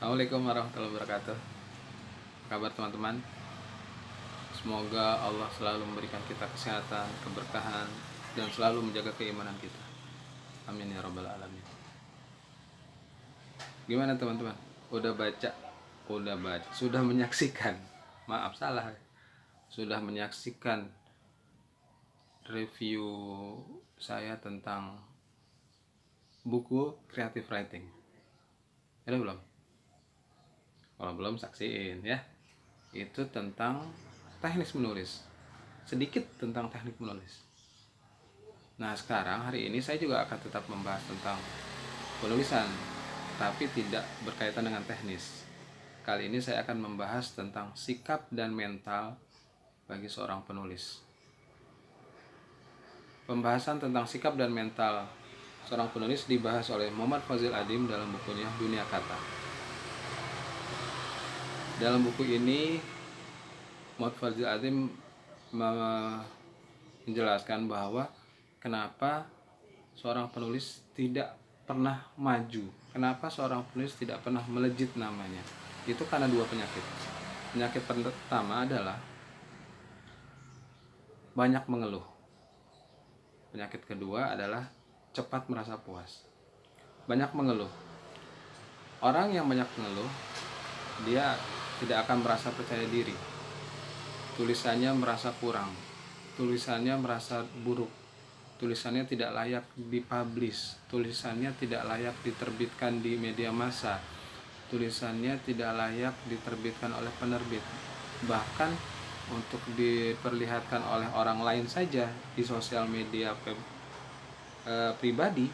Assalamualaikum warahmatullahi wabarakatuh. Kabar teman-teman? Semoga Allah selalu memberikan kita kesehatan, keberkahan, dan selalu menjaga keimanan kita. Amin ya rabbal alamin. Gimana teman-teman? Udah baca? Sudah menyaksikan? Maaf salah. Sudah menyaksikan review saya tentang buku Creative Writing? Ada belum? Kalau belum, saksiin ya. Itu tentang teknik menulis. Sedikit tentang teknik menulis. Nah, sekarang hari ini saya juga akan tetap membahas tentang penulisan, tapi tidak berkaitan dengan teknis. Kali ini saya akan membahas tentang sikap dan mental bagi seorang penulis. Pembahasan tentang sikap dan mental seorang penulis dibahas oleh Muhammad Fadzil Adim dalam bukunya Dunia Kata. Dalam buku ini, Muhammad Fadzil Adim menjelaskan bahwa kenapa seorang penulis tidak pernah maju, kenapa seorang penulis tidak pernah melejit namanya. Itu karena dua penyakit. Penyakit pertama adalah banyak mengeluh. Penyakit kedua adalah cepat merasa puas. Banyak mengeluh. Orang yang banyak mengeluh, dia tidak akan merasa percaya diri. Tulisannya merasa kurang. Tulisannya merasa buruk. Tulisannya tidak layak dipublish. Tulisannya tidak layak diterbitkan di media massa. Tulisannya tidak layak diterbitkan oleh penerbit. Bahkan untuk diperlihatkan oleh orang lain saja di sosial media pribadi,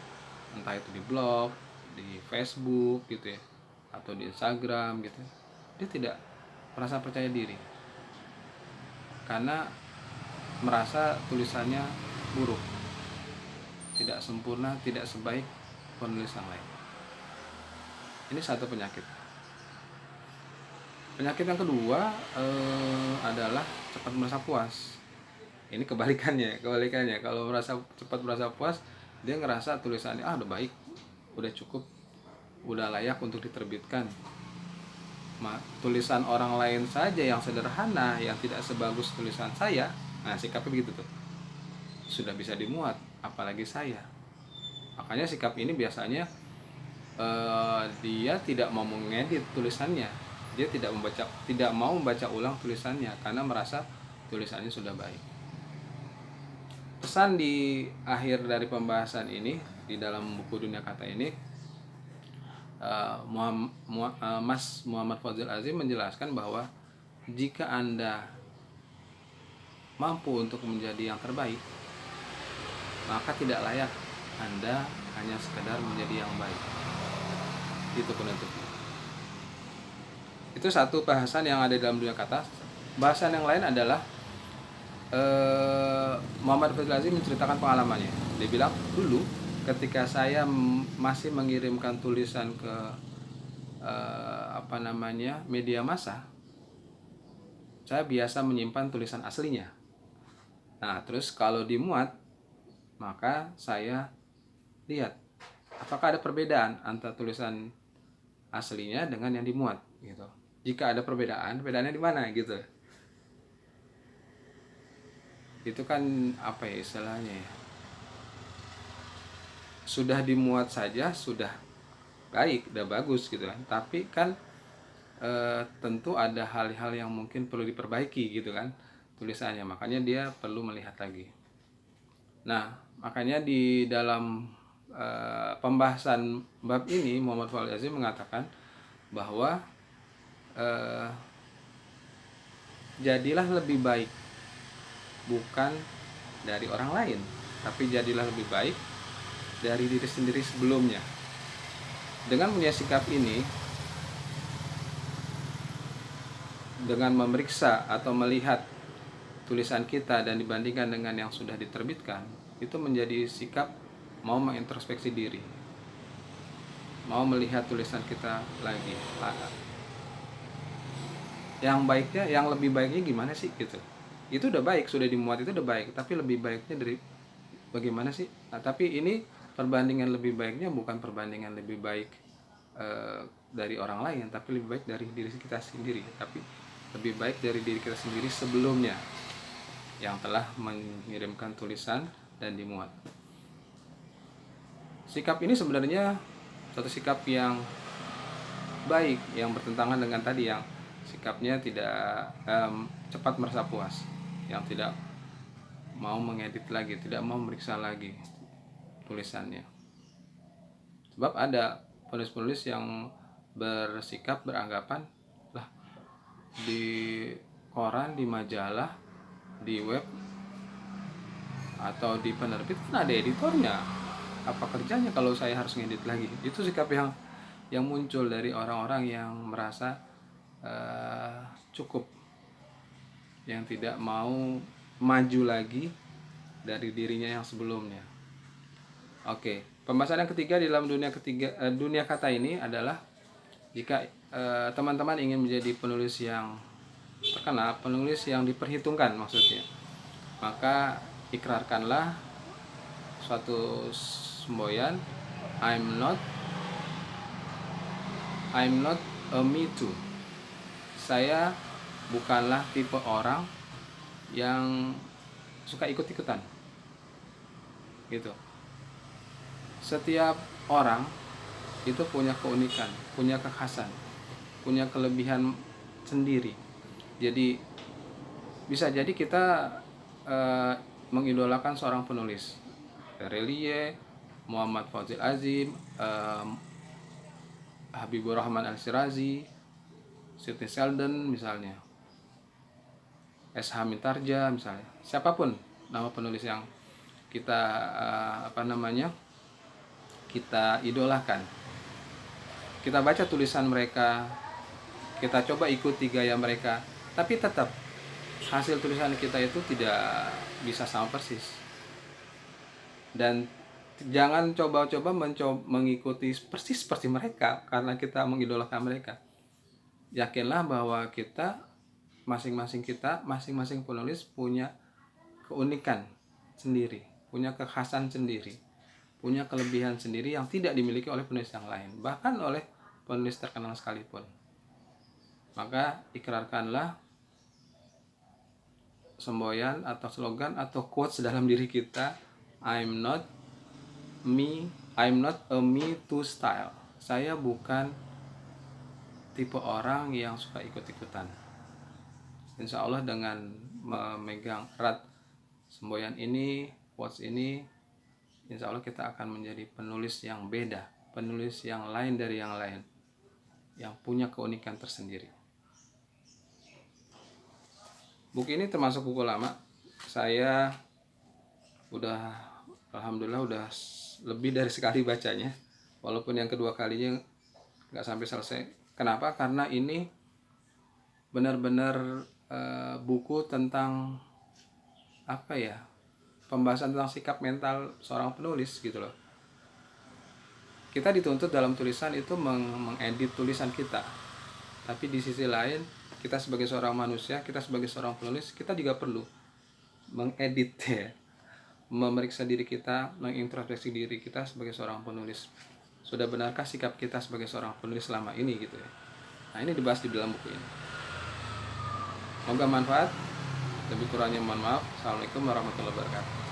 entah itu di blog, di Facebook gitu ya, atau di Instagram gitu, dia tidak merasa percaya diri karena merasa tulisannya buruk, tidak sempurna, tidak sebaik penulis yang lain. Ini satu penyakit. Penyakit yang kedua adalah cepat merasa puas. Ini kebalikannya. Kalau cepat merasa puas, dia ngerasa tulisannya udah baik, udah cukup, udah layak untuk diterbitkan. Tulisan orang lain saja yang sederhana, yang tidak sebagus tulisan saya, nah sikapnya begitu tuh, sudah bisa dimuat, apalagi saya. Makanya sikap ini biasanya dia tidak mau mengedit tulisannya, dia tidak mau membaca ulang tulisannya karena merasa tulisannya sudah baik. Pesan di akhir dari pembahasan ini di dalam buku Dunia Kata ini, Mas Muhammad Fadzil Adim menjelaskan bahwa jika Anda mampu untuk menjadi yang terbaik, maka tidak layak Anda hanya sekedar menjadi yang baik. Itu penutupnya. Itu satu bahasan yang ada dalam Dunia Kata. Bahasan yang lain adalah Muhammad Fadzil Adim menceritakan pengalamannya. Dia bilang, dulu ketika saya masih mengirimkan tulisan ke media massa, saya biasa menyimpan tulisan aslinya. Nah, terus kalau dimuat, maka saya lihat apakah ada perbedaan antara tulisan aslinya dengan yang dimuat gitu. Jika ada perbedaan, perbedaannya di mana gitu. Itu kan apa ya istilahnya ya, sudah dimuat saja sudah baik, udah bagus gitu kan, tapi kan tentu ada hal-hal yang mungkin perlu diperbaiki gitu kan tulisannya, makanya dia perlu melihat lagi. Nah, makanya di dalam pembahasan bab ini Muhammad Fadzil Adim mengatakan bahwa jadilah lebih baik bukan dari orang lain, tapi jadilah lebih baik dari diri sendiri sebelumnya. Dengan punya sikap ini, dengan memeriksa atau melihat tulisan kita dan dibandingkan dengan yang sudah diterbitkan, itu menjadi sikap mau mengintrospeksi diri, mau melihat tulisan kita lagi. Yang baiknya, yang lebih baiknya gimana sih gitu. Itu udah baik, sudah dimuat, itu udah baik, tapi lebih baiknya dari bagaimana sih. Nah, tapi ini perbandingan lebih baiknya bukan perbandingan lebih baik dari orang lain, tapi lebih baik dari diri kita sendiri, tapi lebih baik dari diri kita sendiri sebelumnya yang telah mengirimkan tulisan dan dimuat. Sikap ini sebenarnya suatu sikap yang baik, yang bertentangan dengan tadi yang sikapnya tidak cepat merasa puas, yang tidak mau mengedit lagi, tidak mau meriksa lagi tulisannya. Sebab ada penulis-penulis yang bersikap beranggapan lah, di koran, di majalah, di web atau di penerbit kan ada editornya, apa kerjanya kalau saya harus ngedit lagi. Itu sikap yang muncul dari orang-orang yang merasa cukup, yang tidak mau maju lagi dari dirinya yang sebelumnya. Oke, pembahasan yang ketiga di dalam dunia kata ini adalah jika teman-teman ingin menjadi penulis yang terkenal, penulis yang diperhitungkan maksudnya, maka ikrarkanlah suatu semboyan, I'm not a me too. Saya bukanlah tipe orang yang suka ikut-ikutan. Gitu. Setiap orang itu punya keunikan, punya kekhasan, punya kelebihan sendiri. Jadi bisa jadi kita mengidolakan seorang penulis, Relie, Muhammad Fauzi Azim, Habibur Rahman Al-Shirazi, Sidney Sheldon misalnya, S. Hamid Tarja misalnya, siapapun nama penulis yang kita kita idolakan, kita baca tulisan mereka, kita coba ikuti gaya mereka, tapi tetap hasil tulisan kita itu tidak bisa sama persis. Dan jangan coba-coba mengikuti persis seperti mereka karena kita mengidolakan mereka. Yakinlah bahwa kita masing-masing penulis punya keunikan sendiri, punya kekhasan sendiri, punya kelebihan sendiri yang tidak dimiliki oleh penulis yang lain, bahkan oleh penulis terkenal sekalipun. Maka ikrarkanlah semboyan atau slogan atau quotes dalam diri kita, I'm not a me too style. Saya bukan tipe orang yang suka ikut-ikutan. Insya Allah dengan memegang erat semboyan ini, quotes ini, insya Allah kita akan menjadi penulis yang beda, penulis yang lain dari yang lain, yang punya keunikan tersendiri. Buku ini termasuk buku lama. Saya alhamdulillah udah lebih dari sekali bacanya, walaupun yang kedua kalinya nggak sampai selesai. Kenapa? Karena ini benar-benar buku tentang pembahasan tentang sikap mental seorang penulis gitu loh. Kita dituntut dalam tulisan itu mengedit tulisan kita, tapi di sisi lain kita sebagai seorang manusia, kita sebagai seorang penulis, kita juga perlu mengedit ya, memeriksa diri kita, mengintrospeksi diri kita sebagai seorang penulis. Sudah benarkah sikap kita sebagai seorang penulis selama ini gitu ya. Nah, ini dibahas di dalam buku ini. Semoga manfaat. Lebih kurangnya mohon maaf. Assalamualaikum warahmatullahi wabarakatuh.